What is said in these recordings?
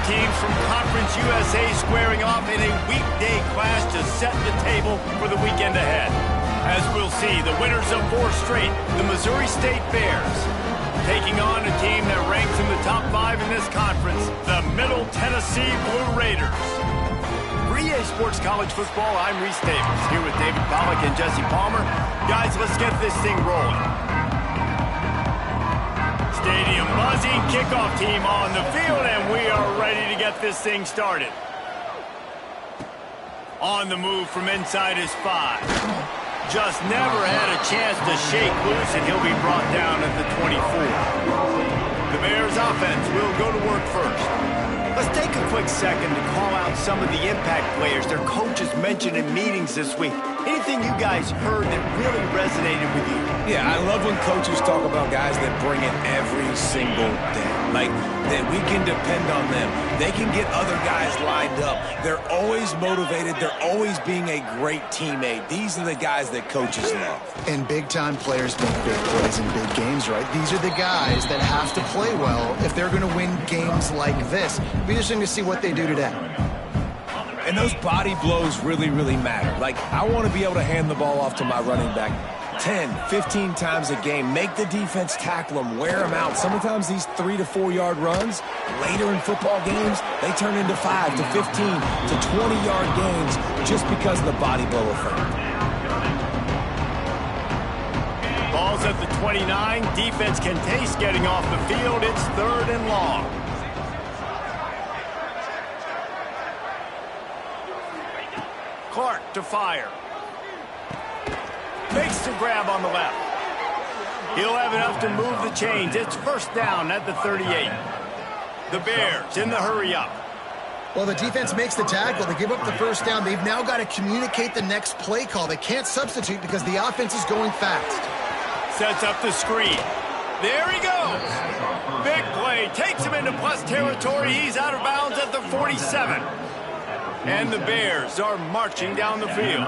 teams from Conference USA squaring off in a weekday clash to set the table for the weekend ahead. As we'll see, the winners of 4 straight, the Missouri State Bears, taking on a team that ranks in the top 5 in this conference, the Middle Tennessee Blue Raiders. For EA Sports College Football, I'm Reese Davis, here with David Pollack and Jesse Palmer. Guys, let's get this thing rolling. Stadium buzzing, kickoff team on the field, and we are ready to get this thing started. On the move from inside his 5. Just never had a chance to shake loose, and he'll be brought down at the 24. The Bears offense will go to work first. Let's take a quick second to call out some of the impact players their coaches mentioned in meetings this week. Anything you guys heard that really resonated with you? Yeah, I love when coaches talk about guys that bring it every single day. Like, that we can depend on them. They can get other guys lined up. They're always motivated. They're always being a great teammate. These are the guys that coaches love. And big-time players make big plays in big games, right? These are the guys that have to play well if they're going to win games like this. Be interesting to see what they do today. And those body blows really, really matter. Like, I want to be able to hand the ball off to my running back 10, 15 times a game. Make the defense tackle them, wear them out. Sometimes these 3 to 4 yard runs, later in football games, they turn into 5 to 15 to 20-yard games just because of the body blow effect. Ball's at the 29. Defense can taste getting off the field. It's 3rd and long. Clark to fire. Makes the grab on the left. He'll have enough to move the chains. It's 1st down at the 38. The Bears in the hurry up. Well, the defense makes the tackle. They give up the 1st down. They've now got to communicate the next play call. They can't substitute because the offense is going fast. Sets up the screen. There he goes. Big play. Takes him into plus territory. He's out of bounds at the 47. And the Bears are marching down the field.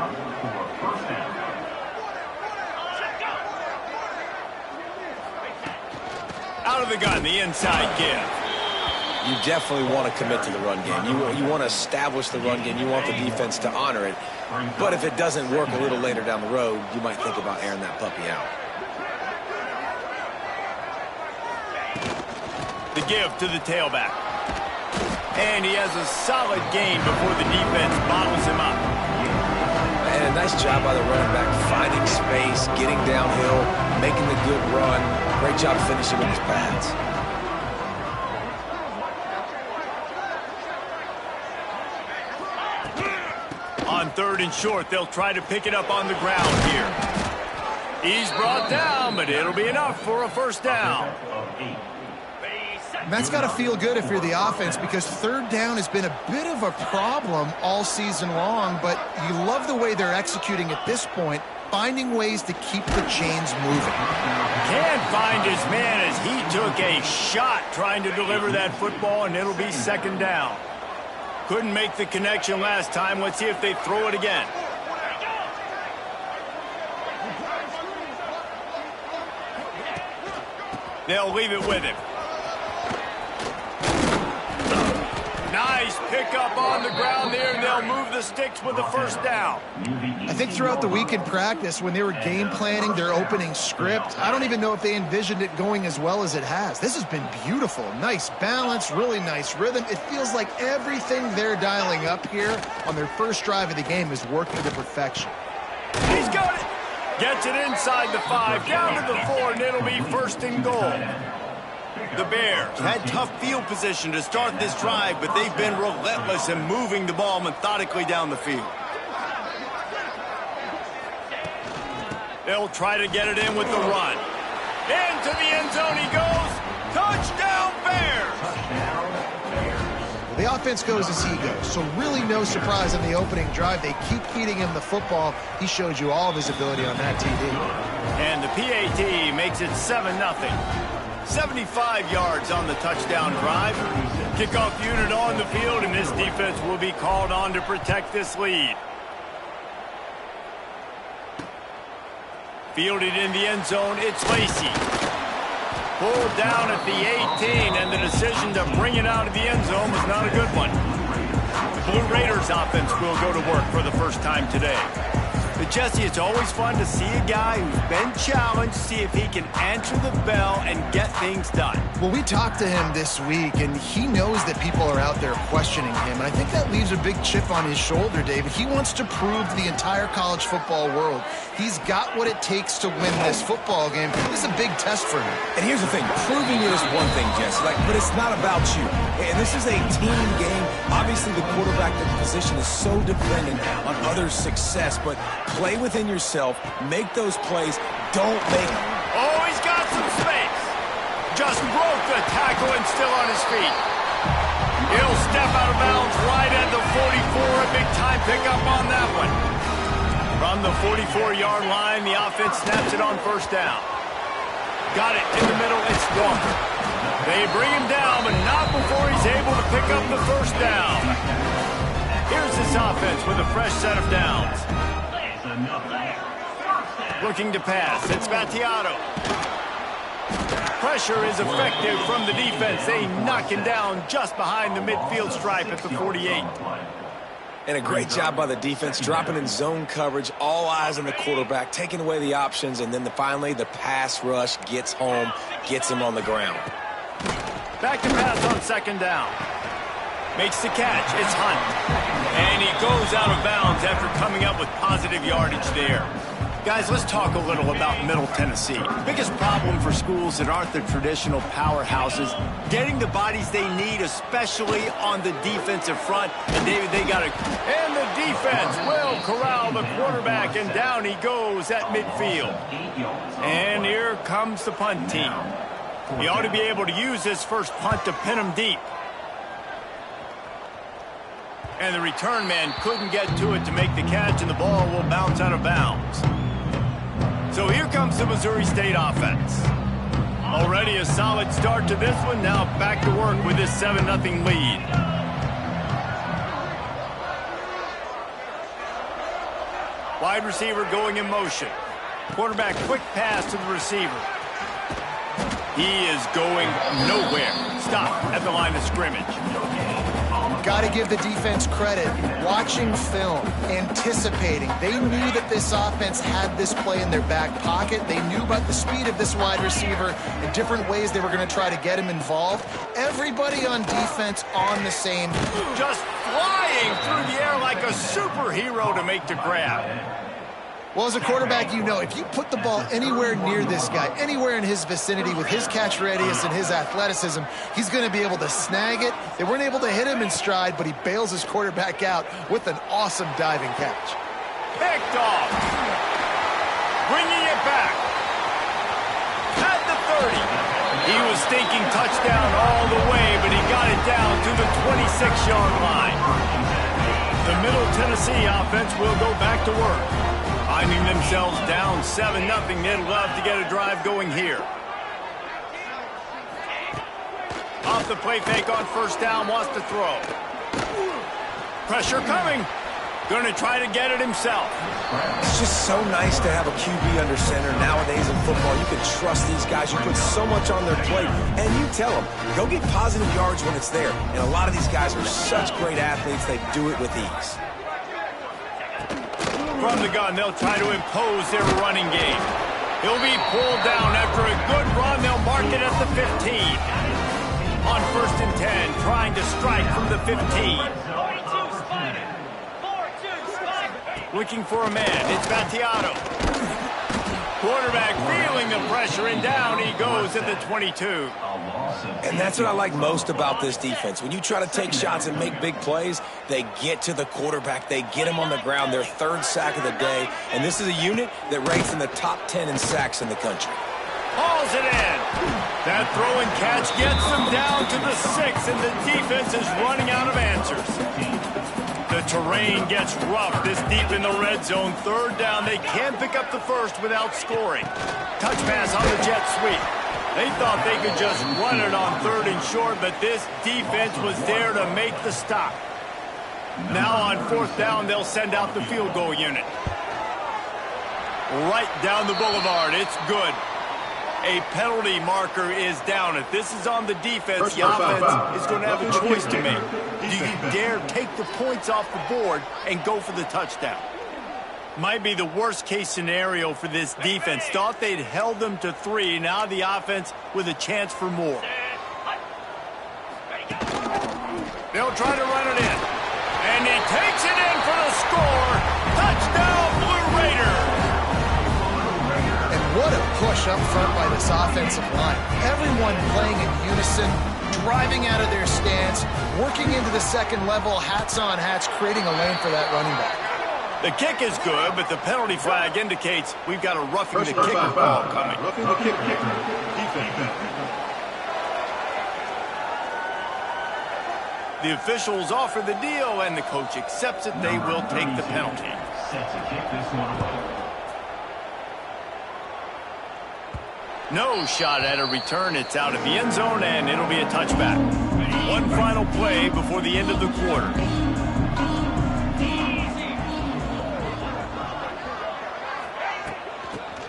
Out of the gun, the inside give. You definitely want to commit to the run game. You want to establish the run game. You want the defense to honor it. But if it doesn't work a little later down the road, you might think about airing that puppy out. The give to the tailback. And he has a solid gain before the defense bottles him up. And a nice job by the running back, finding space, getting downhill, making the good run. Great job finishing with his pads. On 3rd and short, they'll try to pick it up on the ground here. He's brought down, but it'll be enough for a 1st down. That's got to feel good if you're the offense because 3rd down has been a bit of a problem all season long, but you love the way they're executing at this point, finding ways to keep the chains moving. Can't find his man as he took a shot trying to deliver that football, and it'll be 2nd down. Couldn't make the connection last time. Let's see if they throw it again. They'll leave it with him. Nice pickup on the ground there, and they'll move the sticks with the 1st down. I think throughout the week in practice, when they were game planning their opening script, I don't even know if they envisioned it going as well as it has. This has been beautiful. Nice balance, really nice rhythm. It feels like everything they're dialing up here on their first drive of the game is working to perfection. He's got it. Gets it inside the 5, down to the 4, and it'll be 1st and goal. The Bears had tough field position to start this drive, but they've been relentless in moving the ball methodically down the field. They'll try to get it in with the run. Into the end zone he goes. Touchdown, Bears! The offense goes as he goes, so really no surprise in the opening drive. They keep feeding him the football. He showed you all of his ability on that TD. And the PAT makes it 7-0. 75 yards on the touchdown drive. Kickoff unit on the field, and this defense will be called on to protect this lead. Fielded in the end zone, it's Lacey. Pulled down at the 18, and the decision to bring it out of the end zone was not a good one. The Blue Raiders offense will go to work for the first time today. But Jesse, it's always fun to see a guy who's been challenged, see if he can answer the bell and get things done. Well, we talked to him this week, and he knows that people are out there questioning him, and I think that leaves a big chip on his shoulder, David. He wants to prove to the entire college football world he's got what it takes to win this football game. This is a big test for him. And here's the thing, proving it is one thing, Jesse, but it's not about you. And this is a team game. Obviously, the quarterback position is so dependent on others' success, but play within yourself, make those plays, don't make... Oh, he's got some space. Just broke the tackle and still on his feet. He'll step out of bounds right at the 44. A big-time pickup on that one. From the 44-yard line, the offense snaps it on first down. Got it in the middle. It's Walker. They bring him down, but not before he's able to pick up the first down. Here's this offense with a fresh set of downs. Looking to pass. It's Battiato. Pressure is effective from the defense. They knock him down just behind the midfield stripe at the 48. And a great job by the defense, dropping in zone coverage, all eyes on the quarterback, taking away the options, and then finally the pass rush gets home, gets him on the ground. Back to pass on second down. Makes the catch. It's Hunt. And he goes out of bounds after coming up with positive yardage there. Guys, let's talk a little about Middle Tennessee. Biggest problem for schools that aren't the traditional powerhouses, getting the bodies they need, especially on the defensive front. And David, they got it. And the defense will corral the quarterback, and down he goes at midfield. And here comes the punt team. He ought to be able to use this first punt to pin him deep. And the return man couldn't get to it to make the catch, and the ball will bounce out of bounds. So here comes the Missouri State offense. Already a solid start to this one. Now back to work with this 7-0 lead. Wide receiver going in motion. Quarterback quick pass to the receiver. He is going nowhere. Stop at the line of scrimmage. Got to give the defense credit. Watching film, anticipating. They knew that this offense had this play in their back pocket. They knew about the speed of this wide receiver and different ways they were going to try to get him involved. Everybody on defense on the same. Just flying through the air like a superhero to make the grab. Well, as a quarterback, you know, if you put the ball anywhere near this guy, anywhere in his vicinity with his catch radius and his athleticism, he's going to be able to snag it. They weren't able to hit him in stride, but he bails his quarterback out with an awesome diving catch. Picked off. Bringing it back. At the 30. He was thinking touchdown all the way, but he got it down to the 26-yard line. The Middle Tennessee offense will go back to work. Finding themselves down 7-0, they'd love to get a drive going here. Off the play fake on first down, wants to throw. Pressure coming. Going to try to get it himself. It's just so nice to have a QB under center. Nowadays in football, you can trust these guys. You put so much on their plate, and you tell them, go get positive yards when it's there. And a lot of these guys are such great athletes, they do it with ease. From the gun, they'll try to impose their running game. He'll be pulled down after a good run. They'll mark it at the 15. On 1st and 10, trying to strike from the 15. Looking for a man. It's Battiato. Quarterback feeling the pressure, and down he goes at the 22. And that's what I like most about this defense. When you try to take shots and make big plays, they get to the quarterback. They get him on the ground. Their 3rd sack of the day. And this is a unit that ranks in the top 10 in sacks in the country. Hauls it in. That throw and catch gets them down to the 6, and the defense is running out of answers. The terrain gets rough this deep in the red zone. 3rd down. They can pick up the first without scoring. Touch pass on the jet sweep. They thought they could just run it on 3rd and short, but this defense was there to make the stop. Now on 4th down, they'll send out the field goal unit. Right down the boulevard. It's good. A penalty marker is down. If this is on the defense, the offense is going to have a choice to make. Do you dare take the points off the board and go for the touchdown? Might be the worst case scenario for this defense. Thought they'd held them to 3. Now the offense with a chance for more. They'll try to run it in. And he takes it in for the score. Touchdown, Blue Raiders. What a push up front by this offensive line. Everyone playing in unison, driving out of their stance, working into the second level, hats on hats, creating a lane for that running back. The kick is good, but the penalty flag indicates we've got a roughing the kicker ball coming. The officials offer the deal, and the coach accepts it. They will take the penalty. No shot at a return. It's out of the end zone, and it'll be a touchback. One final play before the end of the quarter.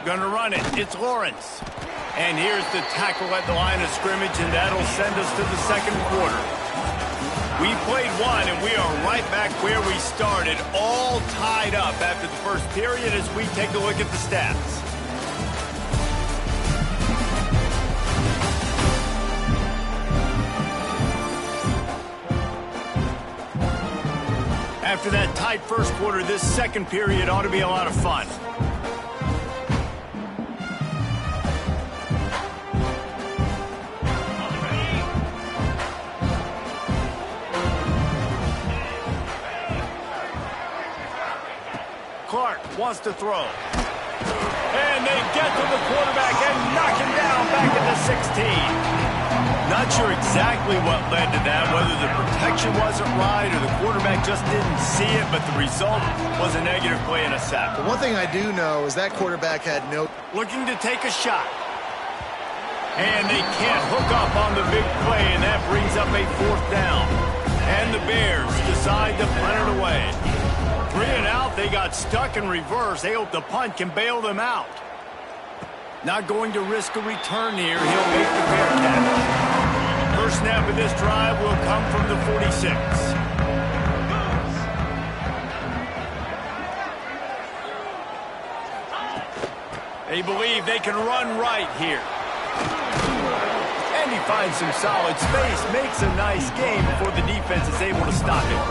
Gonna run it. It's Lawrence. And here's the tackle at the line of scrimmage, and that'll send us to the second quarter. We played one, and we are right back where we started, all tied up after the first period as we take a look at the stats. After that tight first quarter, this second period ought to be a lot of fun. Clark wants to throw. And they get to the quarterback and knock him down back at the 16. Not sure exactly what led to that, whether the protection wasn't right or the quarterback just didn't see it, but the result was a negative play and a sack. But one thing I do know is that quarterback had no... Looking to take a shot. And they can't hook up on the big play, and that brings up a 4th down. And the Bears decide to punt it away. 3 and out, they got stuck in reverse. They hope the punt can bail them out. Not going to risk a return here. He'll make the fair catch. First snap of this drive will come from the 46. They believe they can run right here. And he finds some solid space, makes a nice game before the defense is able to stop him.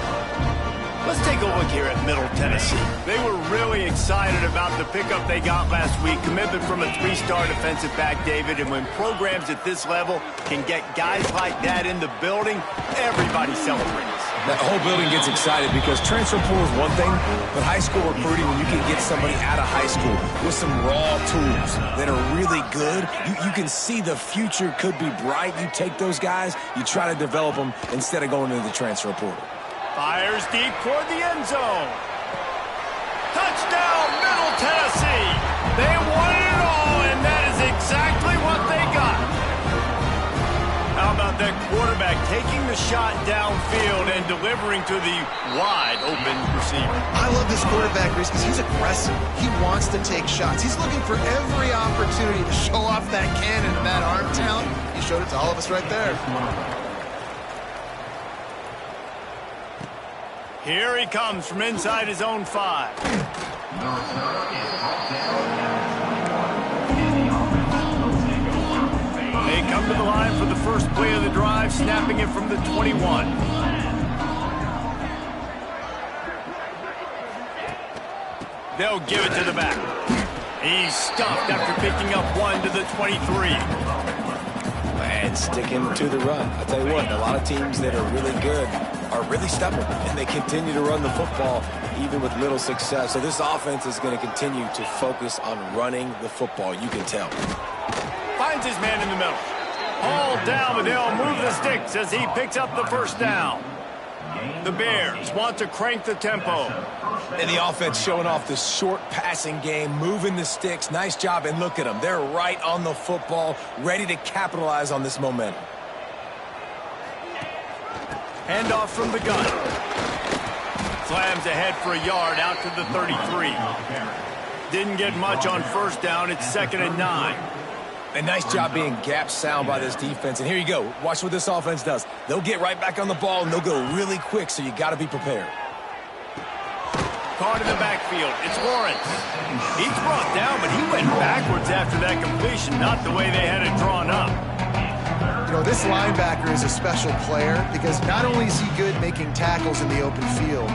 Let's take a look here at Middle Tennessee. They were really excited about the pickup they got last week. Commitment from a 3-star defensive back, David. And when programs at this level can get guys like that in the building, everybody celebrates. The whole building gets excited because transfer pool is one thing, but high school recruiting, when you can get somebody out of high school with some raw tools that are really good, you can see the future could be bright. You take those guys, you try to develop them instead of going into the transfer portal. Fires deep toward the end zone. Touchdown, Middle Tennessee. They won it all, and that is exactly what they got. How about that quarterback taking the shot downfield and delivering to the wide open receiver? I love this quarterback, Reese, because he's aggressive. He wants to take shots. He's looking for every opportunity to show off that cannon and that arm talent. He showed it to all of us right there. Here he comes from inside his own 5. They come to the line for the first play of the drive, snapping it from the 21. They'll give it to the back. He's stuffed after picking up 1 to the 23. And sticking to the run. I'll tell you what, a lot of teams that are really good are really stubborn, and they continue to run the football even with little success. So this offense is going to continue to focus on running the football. You can tell. Finds his man in the middle. Hauled down, but they'll move the sticks as he picks up the first down. The Bears want to crank the tempo. And the offense showing off the short passing game, moving the sticks. Nice job, and look at them. They're right on the football, ready to capitalize on this momentum. Handoff from the gun. Slams ahead for a yard out to the 33. Didn't get much on first down. It's 2nd and 9. And nice job being gap sound by this defense. And here you go. Watch what this offense does. They'll get right back on the ball, and they'll go really quick, so you got to be prepared. Caught in the backfield. It's Lawrence. He's brought down, but he went backwards after that completion, not the way they had it drawn up. You know, this linebacker is a special player because not only is he good making tackles in the open field,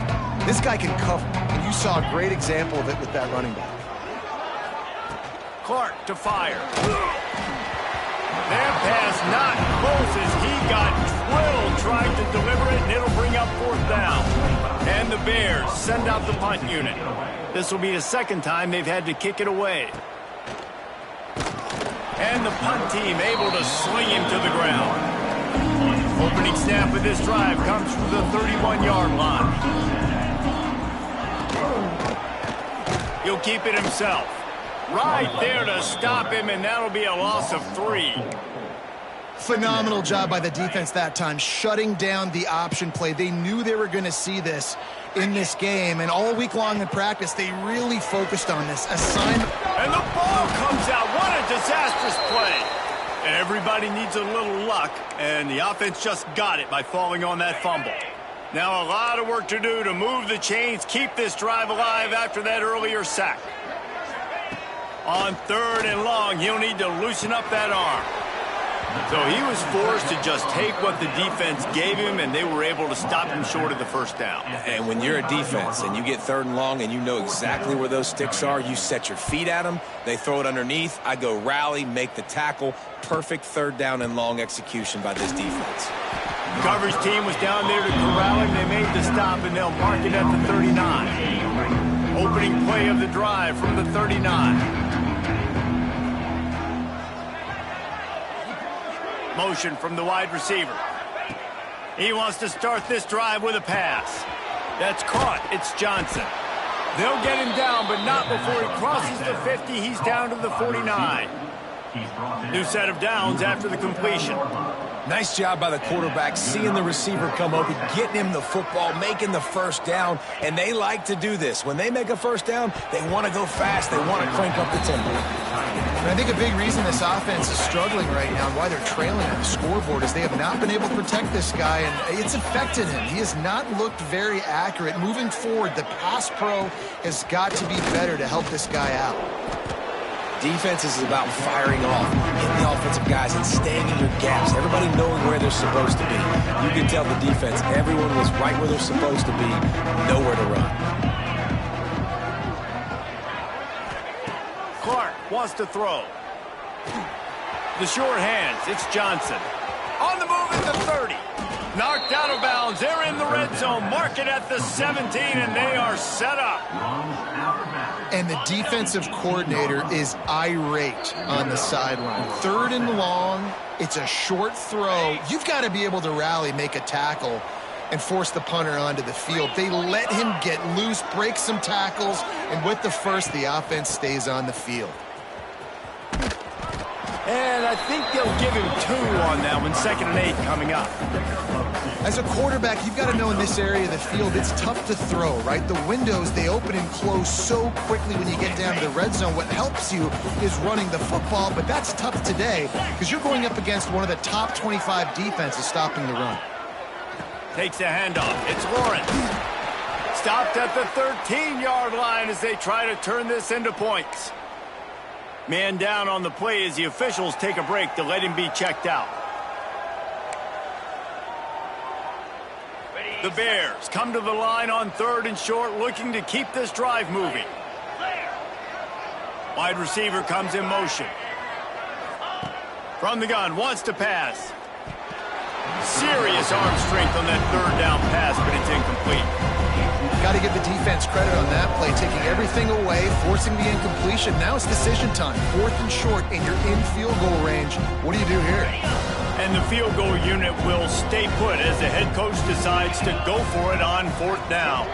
this guy can cover. And you saw a great example of it with that running back. Clark to fire. That pass not close as he got drilled trying to deliver it, and it'll bring up 4th down. And the Bears send out the punt unit. This will be the second time they've had to kick it away. And the punt team able to sling him to the ground. Opening snap of this drive comes from the 31-yard line. He'll keep it himself. Right there to stop him, and that'll be a loss of 3. Phenomenal job by the defense that time, shutting down the option play. They knew they were going to see this in this game, and all week long in practice, they really focused on this assignment. And the ball comes out. What a disastrous play. And everybody needs a little luck, and the offense just got it by falling on that fumble. Now a lot of work to do to move the chains, keep this drive alive after that earlier sack. On 3rd and long, he'll need to loosen up that arm. So he was forced to just take what the defense gave him, and they were able to stop him short of the 1st down. And when you're a defense and you get 3rd and long and you know exactly where those sticks are, you set your feet at them, they throw it underneath, I go rally, make the tackle. Perfect 3rd down and long execution by this defense. The coverage team was down there to corral him. They made the stop, and they'll mark it at the 39. Opening play of the drive from the 39. Motion from the wide receiver. He wants to start this drive with a pass. That's caught. It's Johnson. They'll get him down, but not before he crosses the 50. He's down to the 49. New set of downs after the completion. Nice job by the quarterback, seeing the receiver come open, getting him the football, making the 1st down, and they like to do this. When they make a 1st down, they want to go fast. They want to crank up the tempo. And I think a big reason this offense is struggling right now and why they're trailing on the scoreboard is they have not been able to protect this guy, and it's affected him. He has not looked very accurate. Moving forward, the pass pro has got to be better to help this guy out. Defense is about firing off, hitting the offensive guys, and staying in your gaps. Everybody knowing where they're supposed to be. You can tell the defense, everyone was right where they're supposed to be, nowhere to run. Clark wants to throw. The short hands, it's Johnson. On the move at the 30. Knocked out of bounds. They're in the red zone. Mark it at the 17, and they are set up. And the defensive coordinator is irate on the sideline. 3rd and long, it's a short throw. You've got to be able to rally, make a tackle, and force the punter onto the field. They let him get loose, break some tackles, and with the 1st, the offense stays on the field. And I think they'll give him 2 on that one. 2nd and 8 coming up. As a quarterback, you've got to know in this area of the field, it's tough to throw, right? The windows, they open and close so quickly when you get down to the red zone. What helps you is running the football, but that's tough today because you're going up against one of the top 25 defenses stopping the run. Takes a handoff. It's Lawrence. Stopped at the 13-yard line as they try to turn this into points. Man down on the play as the officials take a break to let him be checked out. The Bears come to the line on 3rd and short, looking to keep this drive moving. Wide receiver comes in motion. From the gun, wants to pass. Serious arm strength on that 3rd down pass, but it's incomplete. Got to give the defense credit on that play, taking everything away, forcing the incompletion. Now it's decision time. 4th and short, and you're in field goal range. What do you do here? And the field goal unit will stay put as the head coach decides to go for it on 4th down.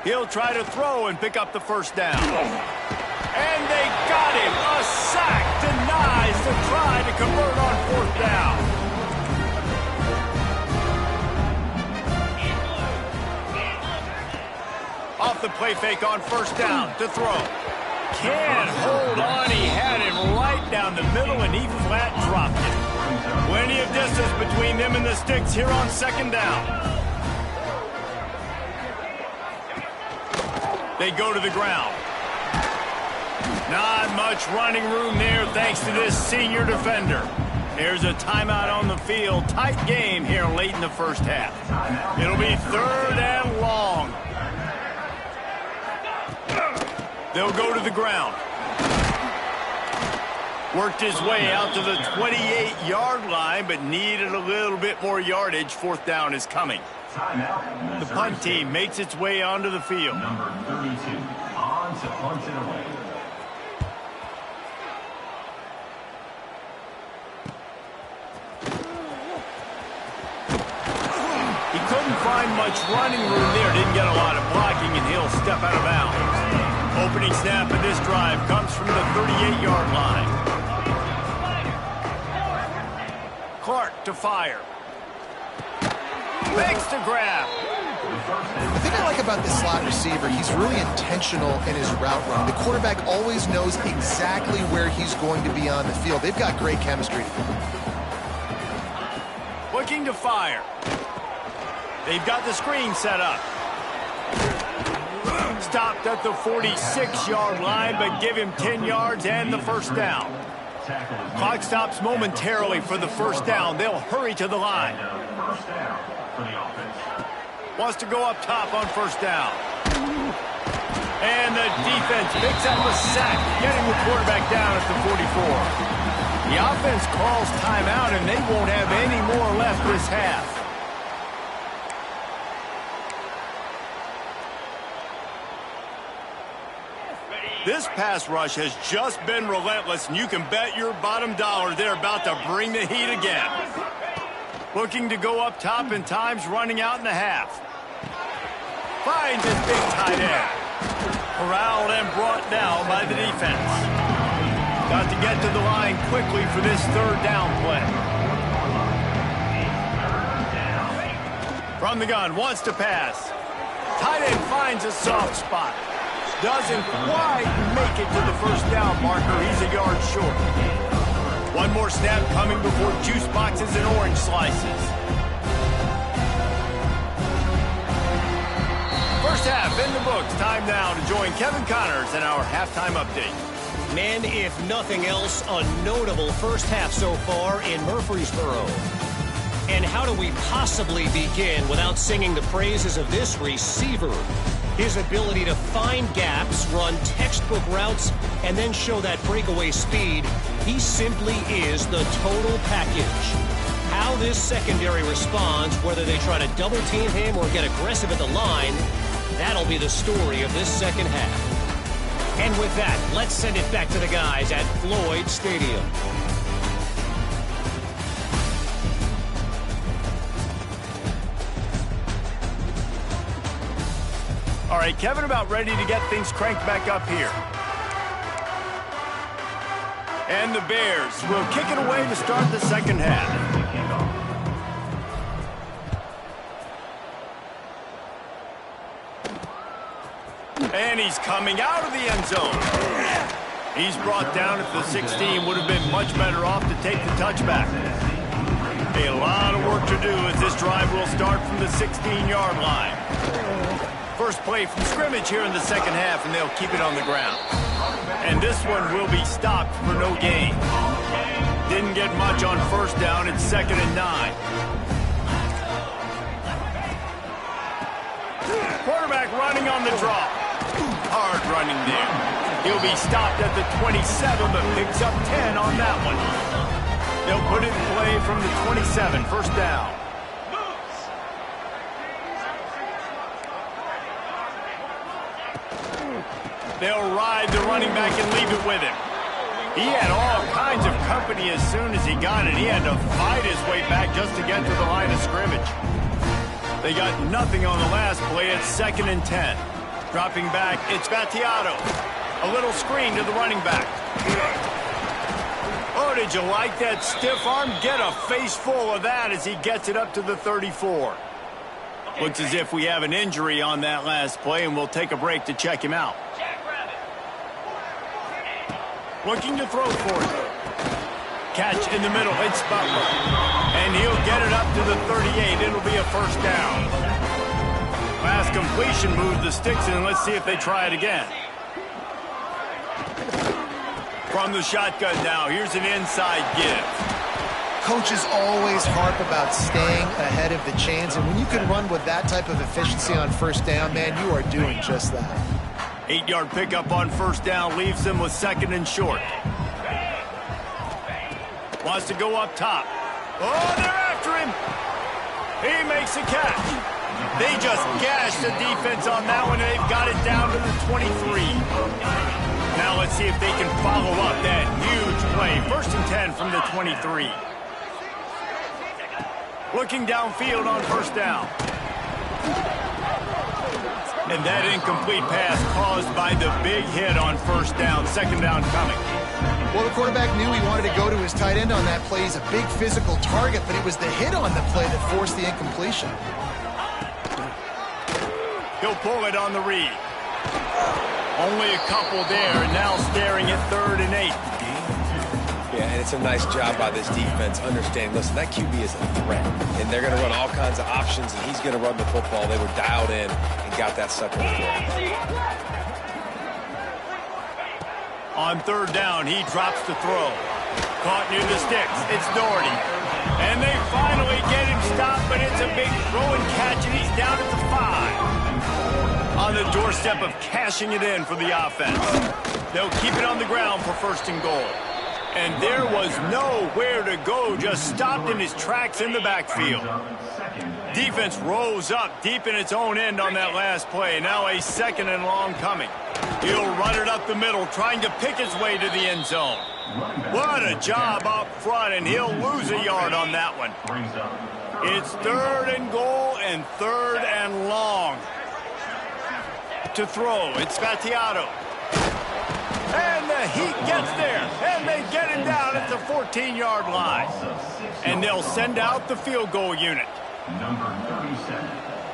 He'll try to throw and pick up the 1st down. And they got him. A sack denies the try to convert on 4th down. Off the play fake on 1st down to throw. Can't hold on. He right down the middle, and he flat dropped it. Plenty of distance between them and the sticks here on second down. They go to the ground. Not much running room there thanks to this senior defender. Here's a timeout on the field. Tight game here late in the first half. It'll be third and long. They'll go to the ground. Worked his way out to the 28-yard line, but needed a little bit more yardage. Fourth down is coming. The punt team makes its way onto the field. Number 32 on to punt it away. He couldn't find much running room there. Didn't get a lot of blocking, and he'll step out of bounds. Opening snap of this drive comes from the 38-yard line. Clark to fire. Makes the grab. The thing I like about this slot receiver, he's really intentional in his route run. The quarterback always knows exactly where he's going to be on the field. They've got great chemistry. Looking to fire. They've got the screen set up. Stopped at the 46-yard line, but give him 10 yards and the first down. Clock stops momentarily for the first down. They'll hurry to the line. Wants to go up top on first down. And the defense picks up a sack, getting the quarterback down at the 44. The offense calls timeout, and they won't have any more left this half. This pass rush has just been relentless, and you can bet your bottom dollar they're about to bring the heat again. Looking to go up top, and time's running out in the half. Finds his big tight end. Corralled and brought down by the defense. Got to get to the line quickly for this third down play. From the gun, wants to pass. Tight end finds a soft spot. Doesn't quite make it to the first down marker. He's a yard short. One more snap coming before juice boxes and orange slices. First half in the books. Time now to join Kevin Connors in our halftime update. Men, if nothing else, a notable first half so far in Murfreesboro. And how do we possibly begin without singing the praises of this receiver? His ability to find gaps, run textbook routes, and then show that breakaway speed. He simply is the total package. How this secondary responds, whether they try to double team him or get aggressive at the line, that'll be the story of this second half. And with that, let's send it back to the guys at Floyd Stadium. All right, Kevin, about ready to get things cranked back up here. And the Bears will kick it away to start the second half. And he's coming out of the end zone. He's brought down at the 16. Would have been much better off to take the touchback. A lot of work to do as this drive will start from the 16-yard line. First play from scrimmage here in the second half, and they'll keep it on the ground. And this one will be stopped for no gain. Didn't get much on first down. It's 2nd and 9. Quarterback running on the draw. Hard running there. He'll be stopped at the 27, but picks up 10 on that one. They'll put it in play from the 27, first down. They'll ride the running back and leave it with him. He had all kinds of company as soon as he got it. He had to fight his way back just to get to the line of scrimmage. They got nothing on the last play. It's 2nd and 10. Dropping back, it's Battiato. A little screen to the running back. Oh, did you like that stiff arm? Get a face full of that as he gets it up to the 34. Looks as if we have an injury on that last play, and we'll take a break to check him out. Looking to throw for it. catch in the middle. It's Butler. And he'll get it up to the 38. It'll be a first down. Last completion moved the sticks in. Let's see if they try it again. From the shotgun now, here's an inside give. Coaches always harp about staying ahead of the chains, and when you can run with that type of efficiency on first down, man, you are doing just that. 8-yard pickup on first down leaves them with second and short. Wants to go up top. Oh, they're after him. He makes a catch. They just gashed the defense on that one, and they've got it down to the 23. Now let's see if they can follow up that huge play. First and 10 from the 23. Looking downfield on first down. And that incomplete pass caused by the big hit on first down. Second down coming. Well, the quarterback knew he wanted to go to his tight end on that play. He's a big physical target, but it was the hit on the play that forced the incompletion. He'll pull it on the read. Only a couple there, and now staring at 3rd and 8. Yeah, and it's a nice job by this defense understanding, listen, that QB is a threat, and they're going to run all kinds of options, and he's going to run the football. They were dialed in and got that sucker. On 3rd down, he drops the throw. Caught near the sticks. It's Doherty. And they finally get him stopped, but it's a big throw and catch, and he's down at the 5. On the doorstep of cashing it in for the offense. They'll keep it on the ground for 1st and goal. And there was nowhere to go, just stopped in his tracks in the backfield. Defense rose up deep in its own end on that last play. Now a 2nd and long coming. He'll run it up the middle, trying to pick his way to the end zone. What a job up front, and he'll lose a yard on that one. It's 3rd and goal and 3rd and long. To throw, it's Spatiato. And the Heat gets there, and they get him down at the 14-yard line. And they'll send out the field goal unit. Number 37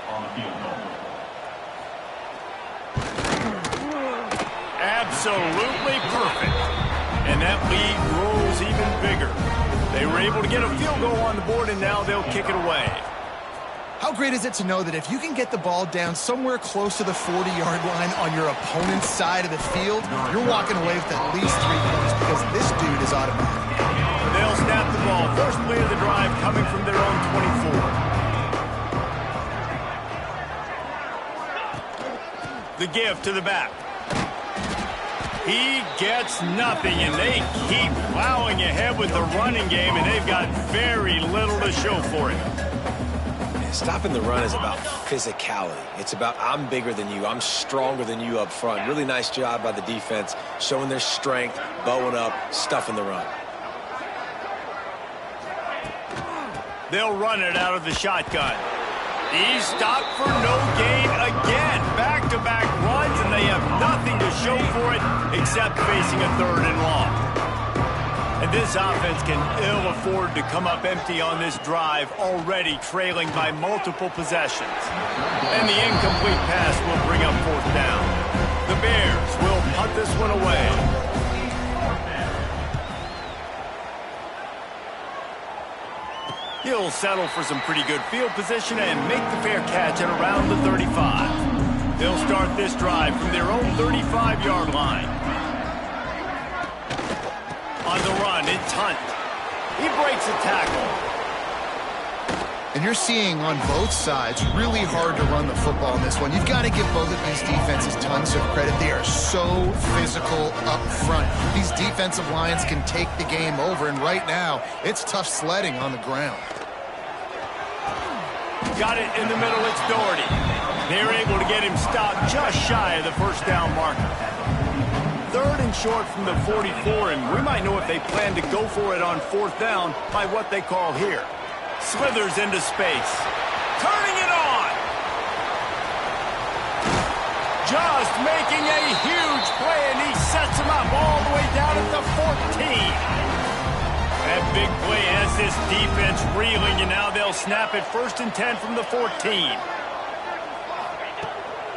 on the field goal. Absolutely perfect. And that lead grows even bigger. They were able to get a field goal on the board, and now they'll kick it away. How great is it to know that if you can get the ball down somewhere close to the 40-yard line on your opponent's side of the field, you're walking away with at least 3 points because this dude is automatic. They'll snap the ball. First play of the drive coming from their own 24. The give to the back. He gets nothing, and they keep plowing ahead with the running game, and they've got very little to show for it. Stopping the run is about physicality. It's about I'm bigger than you. I'm stronger than you up front. Really nice job by the defense, showing their strength, bowing up, stuffing the run. They'll run it out of the shotgun. He's stopped for no gain again. Back-to-back runs, and they have nothing to show for it except facing a 3rd and long. And this offense can ill afford to come up empty on this drive, already trailing by multiple possessions. And the incomplete pass will bring up 4th down. The Bears will punt this one away. He'll settle for some pretty good field position and make the fair catch at around the 35. They'll start this drive from their own 35-yard line. On the run, it's Hunt. He breaks a tackle. And you're seeing on both sides really hard to run the football in this one. You've got to give both of these defenses tons of credit. They are so physical up front. These defensive lines can take the game over, and right now, it's tough sledding on the ground. Got it in the middle, it's Doherty. They're able to get him stopped just shy of the 1st down marker. 3rd and short from the 44, and we might know if they plan to go for it on 4th down by what they call here. Slithers into space. Turning it on! Just making a huge play, and he sets him up all the way down at the 14. That big play has this defense reeling, and now they'll snap it 1st and 10 from the 14.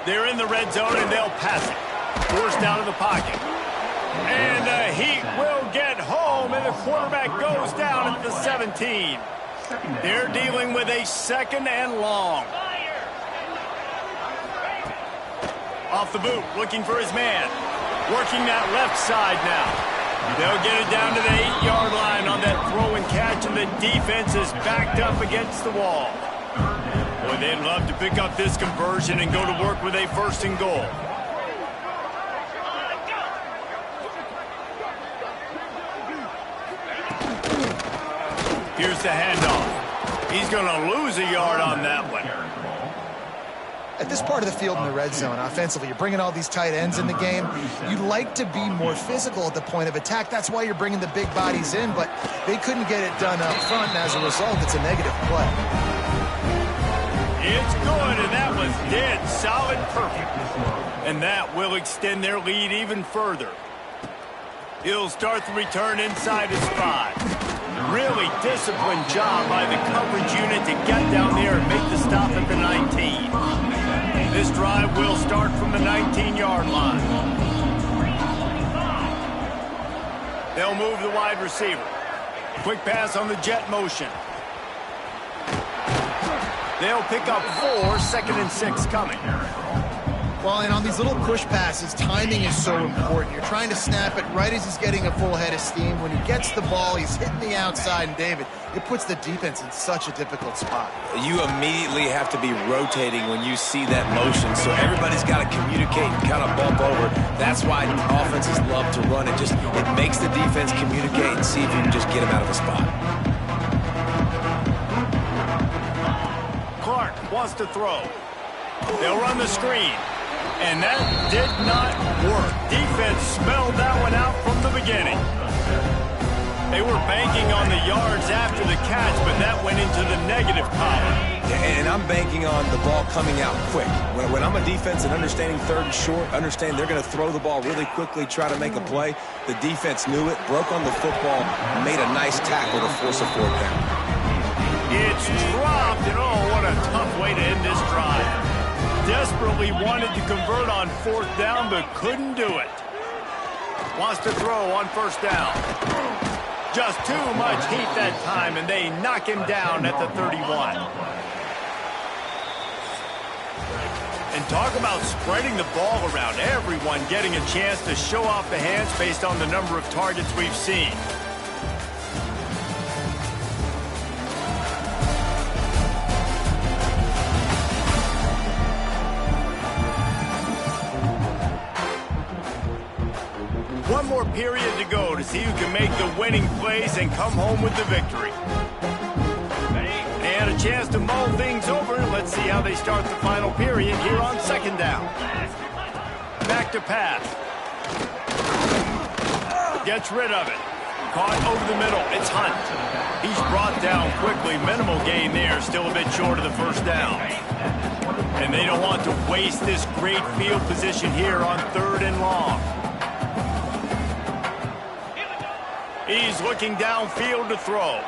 They're in the red zone, and they'll pass it. Forced out of the pocket. And the Heat will get home, and the quarterback goes down at the 17. They're dealing with a 2nd and long. Off the boot, looking for his man. Working that left side now. They'll get it down to the 8-yard line on that throw and catch, and the defense is backed up against the wall. Boy, they'd love to pick up this conversion and go to work with a 1st and goal. Here's the handoff. He's going to lose a yard on that one. At this part of the field in the red zone, offensively, you're bringing all these tight ends in the game. You'd like to be more physical at the point of attack. That's why you're bringing the big bodies in, but they couldn't get it done up front, and as a result, it's a negative play. It's good, and that was dead solid perfect. And that will extend their lead even further. He'll start the return inside his 5. Really disciplined job by the coverage unit to get down there and make the stop at the 19. This drive will start from the 19-yard line. They'll move the wide receiver. Quick pass on the jet motion. They'll pick up 4, 2nd and 6 coming. Well, and on these little push passes, timing is so important. You're trying to snap it right as he's getting a full head of steam. When he gets the ball, he's hitting the outside, and David, it puts the defense in such a difficult spot. You immediately have to be rotating when you see that motion, so everybody's got to communicate and kind of bump over. That's why offenses love to run it. It makes the defense communicate and see if you can just get him out of a spot. Clark wants to throw. They'll run the screen. And that did not work. Defense smelled that one out from the beginning. They were banking on the yards after the catch, but that went into the negative column. And I'm banking on the ball coming out quick. When I'm a defense and understanding 3rd and short, understand they're going to throw the ball really quickly, try to make a play. The defense knew it, broke on the football, made a nice tackle to force a 4th down. It's dropped, and oh, what a tough way to end this drive. Desperately wanted to convert on 4th down, but couldn't do it. Wants to throw on 1st down. Just too much heat that time, and they knock him down at the 31. And talk about spreading the ball around. Everyone getting a chance to show off the hands based on the number of targets we've seen. One more period to go to see who can make the winning plays and come home with the victory. And a chance to mull things over. Let's see how they start the final period here on 2nd down. Back to pass. Gets rid of it. Caught over the middle. It's Hunt. He's brought down quickly. Minimal gain there. Still a bit short of the 1st down. And they don't want to waste this great field position here on 3rd and long. He's looking downfield to throw.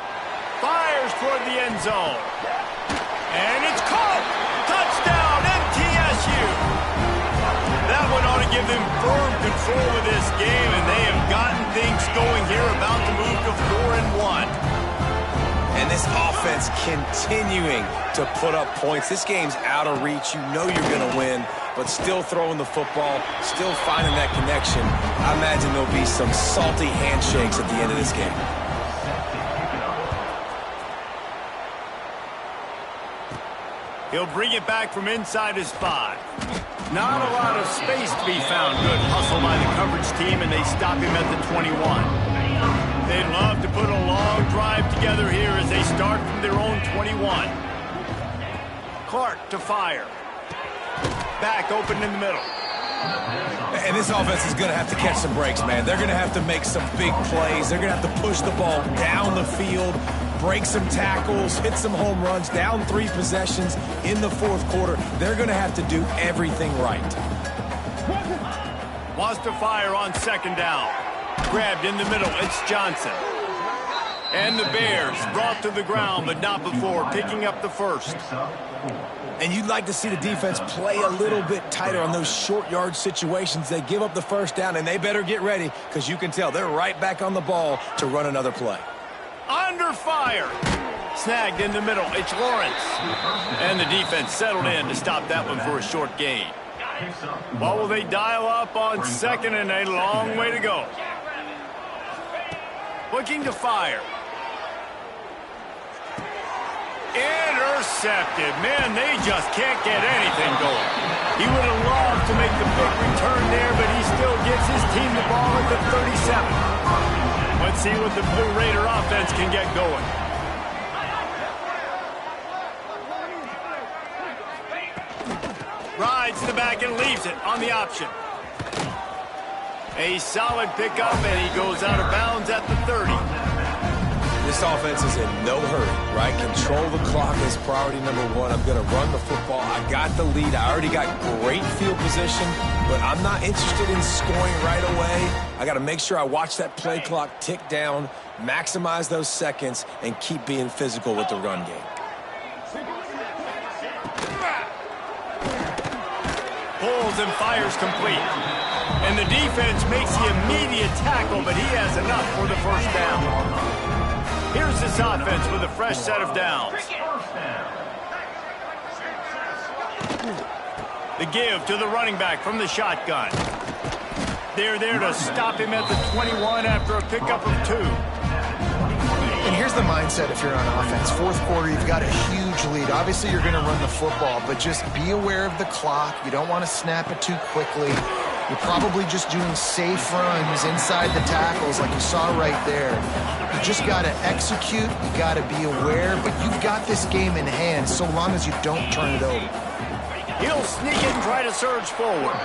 Fires toward the end zone. And it's caught. Touchdown, MTSU. That one ought to give them firm control of this game, and they have gotten things going here, about to move to 4-1. And this offense continuing to put up points. This game's out of reach. You know you're going to win, but still throwing the football, still finding that connection. I imagine there'll be some salty handshakes at the end of this game. He'll bring it back from inside his 5. Not a lot of space to be found. Good hustle by the coverage team, and they stop him at the 21. They'd love to put a long drive together here as they start from their own 21. Clark to fire. Back open in the middle. And this offense is going to have to catch some breaks, man. They're going to have to make some big plays. They're going to have to push the ball down the field, break some tackles, hit some home runs, down 3 possessions in the 4th quarter. They're going to have to do everything right. Wants to fire on 2nd down. Grabbed in the middle. It's Johnson. And the Bears brought to the ground, but not before picking up the first. And you'd like to see the defense play a little bit tighter on those short yard situations. They give up the first down, and they better get ready because you can tell they're right back on the ball to run another play. Under fire. Snagged in the middle. It's Lawrence. And the defense settled in to stop that one for a short gain. What will they dial up on second and a long way to go? Looking to fire. Intercepted. Man, they just can't get anything going. He would have loved to make the big return there, but he still gets his team the ball at the 37. Let's see what the Blue Raider offense can get going. Rides to the back and leaves it on the option. A solid pickup, and he goes out of bounds at the 30. This offense is in no hurry, right? Control the clock is priority number one. I'm going to run the football. I got the lead. I already got great field position, but I'm not interested in scoring right away. I got to make sure I watch that play clock tick down, maximize those seconds, and keep being physical with the run game. Pulls and fires complete. And the defense makes the immediate tackle, but he has enough for the first down. Here's this offense with a fresh set of downs. The give to the running back from the shotgun. They're there to stop him at the 21 after a pickup of 2. And here's the mindset if you're on offense. Fourth quarter, you've got a huge lead. Obviously, you're going to run the football, but just be aware of the clock. You don't want to snap it too quickly. You're probably just doing safe runs inside the tackles like you saw right there. You just got to execute. You got to be aware, but you've got this game in hand so long as you don't turn it over. He'll sneak it and try to surge forward.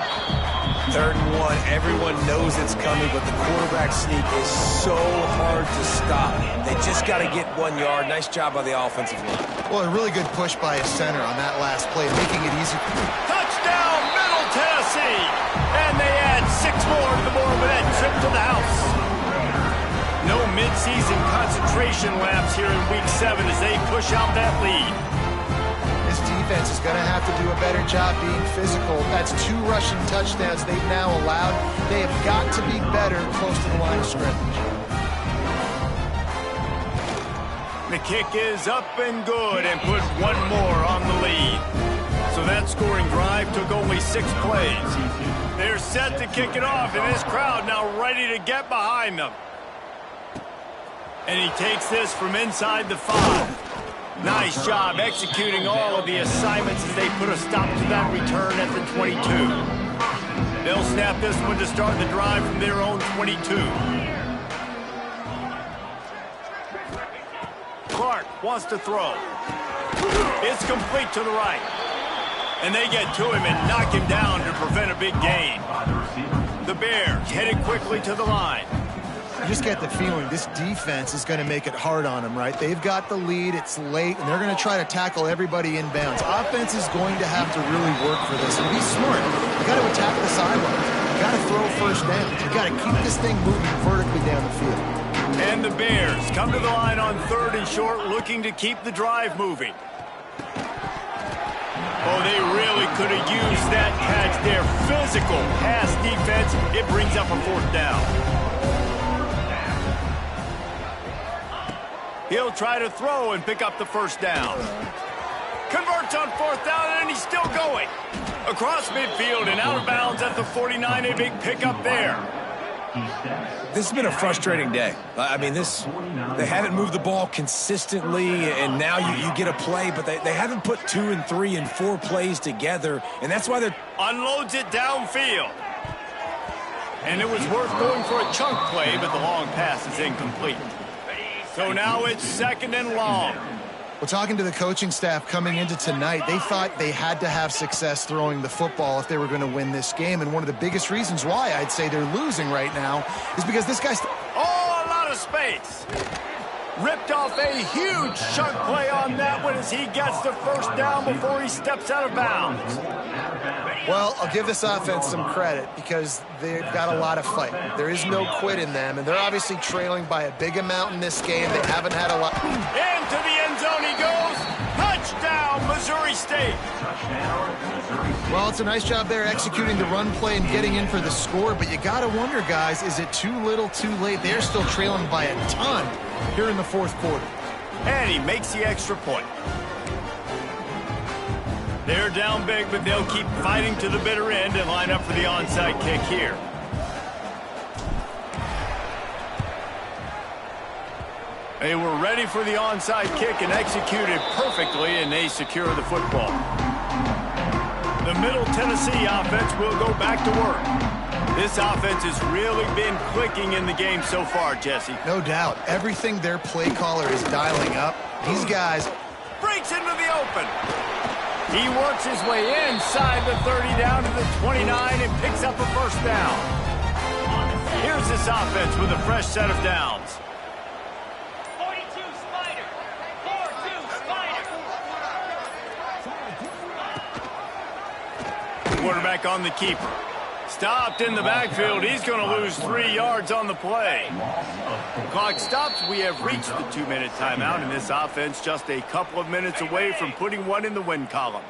3rd and 1, everyone knows it's coming, but the quarterback sneak is so hard to stop. They just got to get 1 yard. Nice job by the offensive line. Well, a really good push by his center on that last play, making it easy. Touchdown, Middle Tennessee! And they add 6 more to the board with that trip to the house. No midseason concentration laps here in Week 7 as they push out that lead. This defense is going to have to do a better job being physical. That's 2 rushing touchdowns they've now allowed. They have got to be better close to the line of scrimmage. The kick is up and good and put 1 more on the lead. So that scoring drive took only 6 plays. They're set to kick it off, and this crowd now ready to get behind them. And he takes this from inside the 5. Nice job executing all of the assignments as they put a stop to that return at the 22. They'll snap this one to start the drive from their own 22. Clark wants to throw. It's complete to the right. And they get to him and knock him down to prevent a big gain. The Bears headed quickly to the line. You just get the feeling this defense is going to make it hard on them, right? They've got the lead, it's late, and they're going to try to tackle everybody inbounds. Offense is going to have to really work for this and be smart. You got to attack the sidelines. You got to throw first downs. You got to keep this thing moving vertically down the field. And the Bears come to the line on 3rd and short, looking to keep the drive moving. Oh, they really could have used that catch there. Physical pass defense. It brings up a 4th down. He'll try to throw and pick up the first down. Converts on 4th down, and he's still going. Across midfield and out of bounds at the 49, a big pickup there. This has been a frustrating day. I mean, they haven't moved the ball consistently, and now you get a play, but they haven't put 2 and 3 and 4 plays together, and that's why they're... Unloads it downfield. And it was worth going for a chunk play, but the long pass is incomplete. So now it's 2nd and long. Well, talking to the coaching staff coming into tonight, they thought they had to have success throwing the football if they were going to win this game. And one of the biggest reasons why I'd say they're losing right now is because this guy's... Oh, a lot of space. Ripped off a huge chunk play on that one as he gets the first down before he steps out of bounds. Well, I'll give this offense some credit because they've got a lot of fight. There is no quit in them, and they're obviously trailing by a big amount in this game. They haven't had a lot. Into the end zone he goes. Touchdown, Missouri State. Well, it's a nice job there executing the run play and getting in for the score, but you got to wonder, guys, is it too little, too late? They're still trailing by a ton here in the fourth quarter. And he makes the extra point. They're down big, but they'll keep fighting to the bitter end and line up for the onside kick here. They were ready for the onside kick and executed perfectly, and they secure the football. The Middle Tennessee offense will go back to work. This offense has really been clicking in the game so far, Jesse. No doubt. Everything their play caller is dialing up. These guys breaks into the open. He works his way inside the 30 down to the 29 and picks up a first down. Here's this offense with a fresh set of downs. 42 Spider. 4-2 Spider. Quarterback on the keeper. Stopped in the backfield. He's going to lose 3 yards on the play. Clock stops. We have reached the 2-minute timeout, and this offense just a couple of minutes away from putting one in the win column.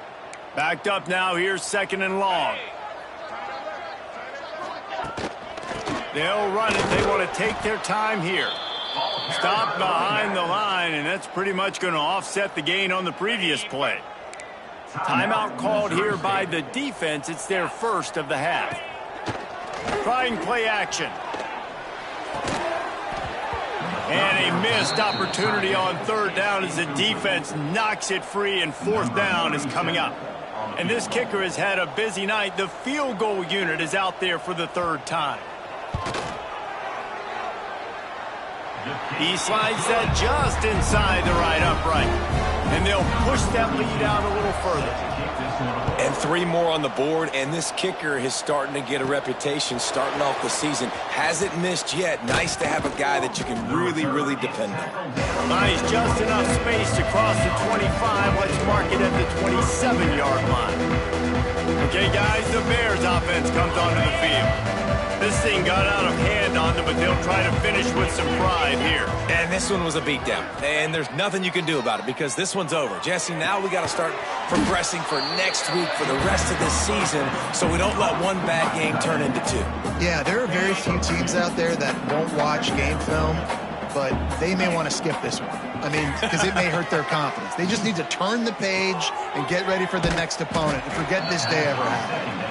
Backed up now. Here's 2nd and long. They'll run it. They want to take their time here. Stopped behind the line, and that's pretty much going to offset the gain on the previous play. Timeout called here by the defense. It's their first of the half. Trying play action. And a missed opportunity on 3rd down as the defense knocks it free, and 4th down is coming up. And this kicker has had a busy night. The field goal unit is out there for the 3rd time. He slides that just inside the right upright. And they'll push that lead out a little further. And 3 more on the board, and this kicker is starting to get a reputation starting off the season. Hasn't missed yet. Nice to have a guy that you can really, really depend on. Nice, just enough space to cross the 25. Let's mark it at the 27-yard line. Okay, guys, the Bears offense comes onto the field. This thing got out of hand on them, but they'll try to finish with some pride here. And this one was a beatdown. And there's nothing you can do about it because this one's over. Jesse, now we got to start progressing for next week for the rest of this season so we don't let one bad game turn into 2. Yeah, there are very few teams out there that won't watch game film, but they may want to skip this one. I mean, because it may hurt their confidence. They just need to turn the page and get ready for the next opponent and forget this day ever happened.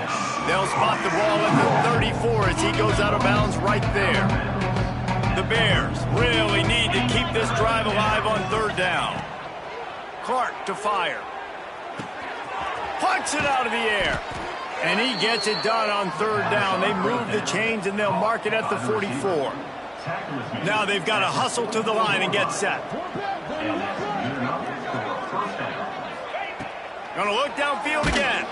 They'll spot the ball at the 34 as he goes out of bounds right there. The Bears really need to keep this drive alive on 3rd down. Clark to fire. Plucks it out of the air. And he gets it done on 3rd down. They move the chains and they'll mark it at the 44. Now they've got to hustle to the line and get set. Gonna look downfield again.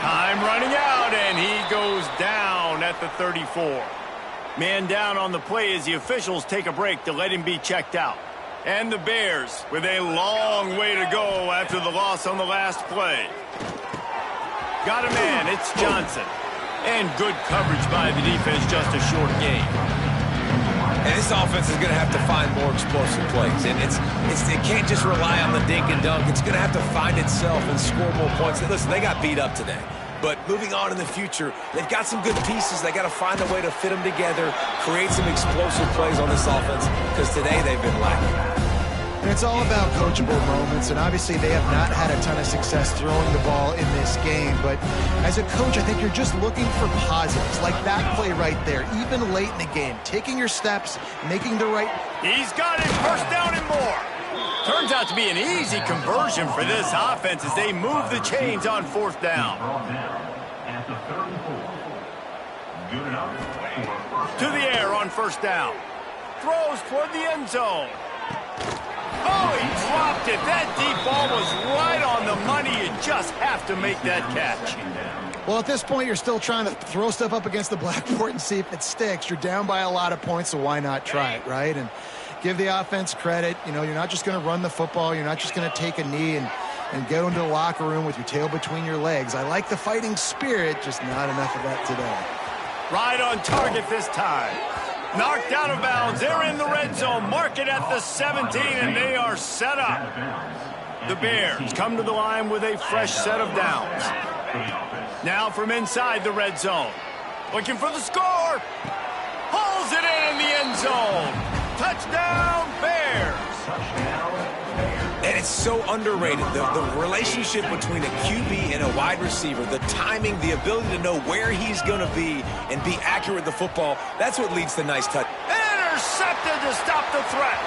Time running out, and he goes down at the 34. Man down on the play as the officials take a break to let him be checked out. And the Bears with a long way to go after the loss on the last play. Got a man, it's Johnson. And good coverage by the defense, just a short game. And this offense is going to have to find more explosive plays. And it can't just rely on the dink and dunk. It's going to have to find itself and score more points. Listen, they got beat up today. But moving on in the future, they've got some good pieces. They got to find a way to fit them together, create some explosive plays on this offense, because today they've been lacking. And it's all about coachable moments, and obviously they have not had a ton of success throwing the ball in this game. But as a coach, I think you're just looking for positives, like that play right there, even late in the game, taking your steps, making the right... He's got it, first down and more. Turns out to be an easy conversion for this offense as they move the chains on 4th down. To the air on 1st down. Throws toward the end zone. Oh, he dropped it. That deep ball was right on the money. You just have to make that catch. Well, at this point, you're still trying to throw stuff up against the blackboard and see if it sticks. You're down by a lot of points, so why not try it, right? And give the offense credit. You know, you're not just going to run the football. You're not just going to take a knee and go into the locker room with your tail between your legs. I like the fighting spirit, just not enough of that today. Right on target this time. Knocked out of bounds. They're in the red zone. Mark it at the 17, and they are set up. The Bears come to the line with a fresh set of downs. Now from inside the red zone. Looking for the score. Pulls it in the end zone. Touchdown, Bears. And it's so underrated, the relationship between a QB and a wide receiver, the timing, the ability to know where he's going to be and be accurate with the football, that's what leads to nice touch. Intercepted to stop the threat.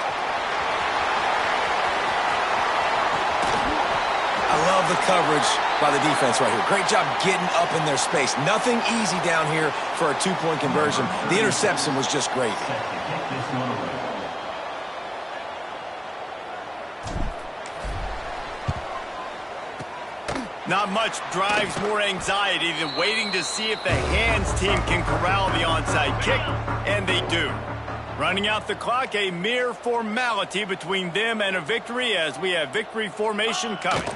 I love the coverage by the defense right here. Great job getting up in their space. Nothing easy down here for a two-point conversion. The interception was just great. Not much drives more anxiety than waiting to see if the hands team can corral the onside kick, and they do. Running out the clock, a mere formality between them and a victory as we have victory formation coming.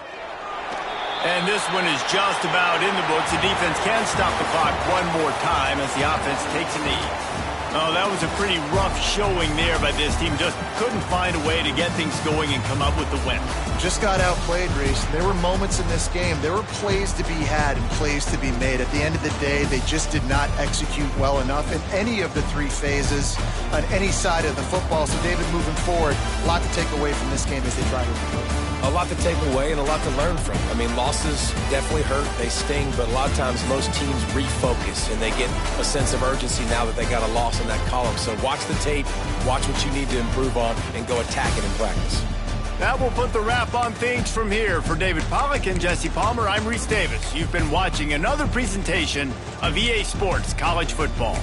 And this one is just about in the books. The defense can stop the clock one more time as the offense takes a knee. Oh, that was a pretty rough showing there by this team. Just couldn't find a way to get things going and come up with the win. Just got outplayed, Reese. There were moments in this game. There were plays to be had and plays to be made. At the end of the day, they just did not execute well enough in any of the three phases on any side of the football. So, David, moving forward, a lot to take away from this game as they try to improve. A lot to take away and a lot to learn from. I mean, losses definitely hurt. They sting, but a lot of times most teams refocus and they get a sense of urgency now that they got a loss in that column. So watch the tape, watch what you need to improve on, and go attack it in practice. That will put the wrap on things from here. For David Pollack and Jesse Palmer, I'm Reese Davis. You've been watching another presentation of EA Sports College Football.